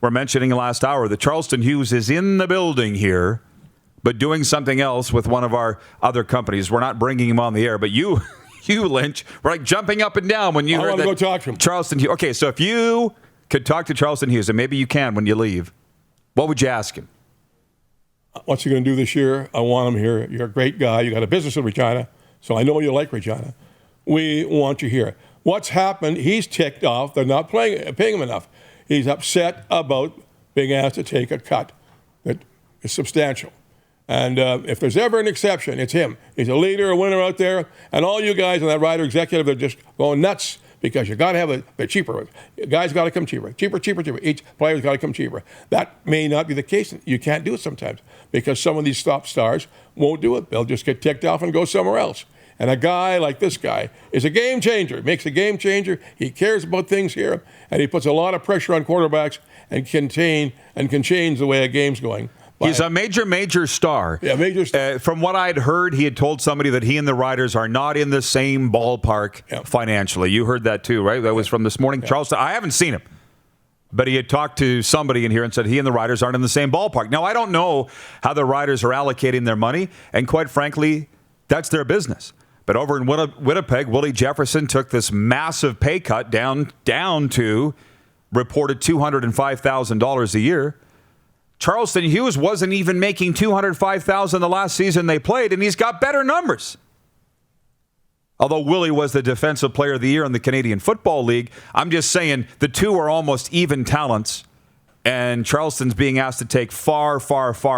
We're mentioning last hour that Charleston Hughes is in the building here, but doing something else with one of our other companies. We're not bringing him on the air, but you, Lynch, were like jumping up and down when you heard that. I want to go talk to him. Charleston Hughes. Okay, so if you could talk to Charleston Hughes, and maybe you can when you leave, what would you ask him? What's he going to do this year? I want him here. You're a great guy. You got a business in Regina, so I know you like Regina. We want you here. What's happened, he's ticked off. They're not paying him enough. He's upset about being asked to take a cut that is substantial. And if there's ever an exception, it's him. He's a leader, a winner out there. And all you guys on that Rider executive are just going nuts because you got to have the cheaper. Guys got to come cheaper. Cheaper. Each player's got to come cheaper. That may not be the case. You can't do it sometimes because some of these top stars won't do it. They'll just get ticked off and go somewhere else. And a guy like this guy is a game changer. Makes a game changer. He cares about things here, and he puts a lot of pressure on quarterbacks and can change the way a game's going. He's a major star. Yeah, major star. From what I'd heard, he had told somebody that he and the Riders are not in the same ballpark financially. You heard that too, right? That was from this morning. Charleston, I haven't seen him, but he had talked to somebody in here and said he and the Riders aren't in the same ballpark. Now, I don't know how the Riders are allocating their money, and quite frankly, that's their business. But over in Winnipeg, Willie Jefferson took this massive pay cut down to reported $205,000 a year. Charleston Hughes wasn't even making $205,000 the last season they played, and he's got better numbers. Although Willie was the Defensive Player of the Year in the Canadian Football League, I'm just saying the two are almost even talents, and Charleston's being asked to take far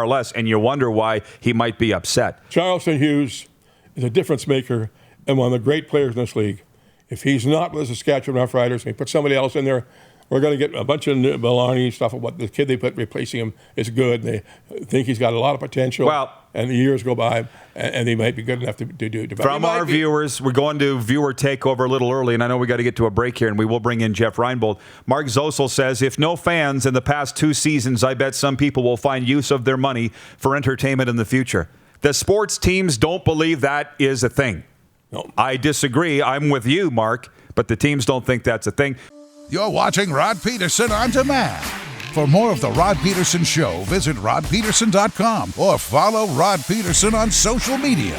less, and you wonder why he might be upset. Charleston Hughes is a difference maker and one of the great players in this league. If he's not with the Saskatchewan Roughriders and he put somebody else in there, we're going to get a bunch of baloney stuff of what the kid they put replacing him is good. They think he's got a lot of potential. Well, and the years go by, and he might be good enough to do it. From our viewers, we're going to viewer takeover a little early, and I know we got to get to a break here, and we will bring in Jeff Reinbold. Mark Zosel says, if no fans in the past 2 seasons, I bet some people will find use of their money for entertainment in the future. The sports teams don't believe that is a thing. No. I disagree. I'm with you, Mark, but the teams don't think that's a thing. You're watching Rod Pedersen On Demand. For more of The Rod Pedersen Show, visit rodpedersen.com or follow Rod Pedersen on social media.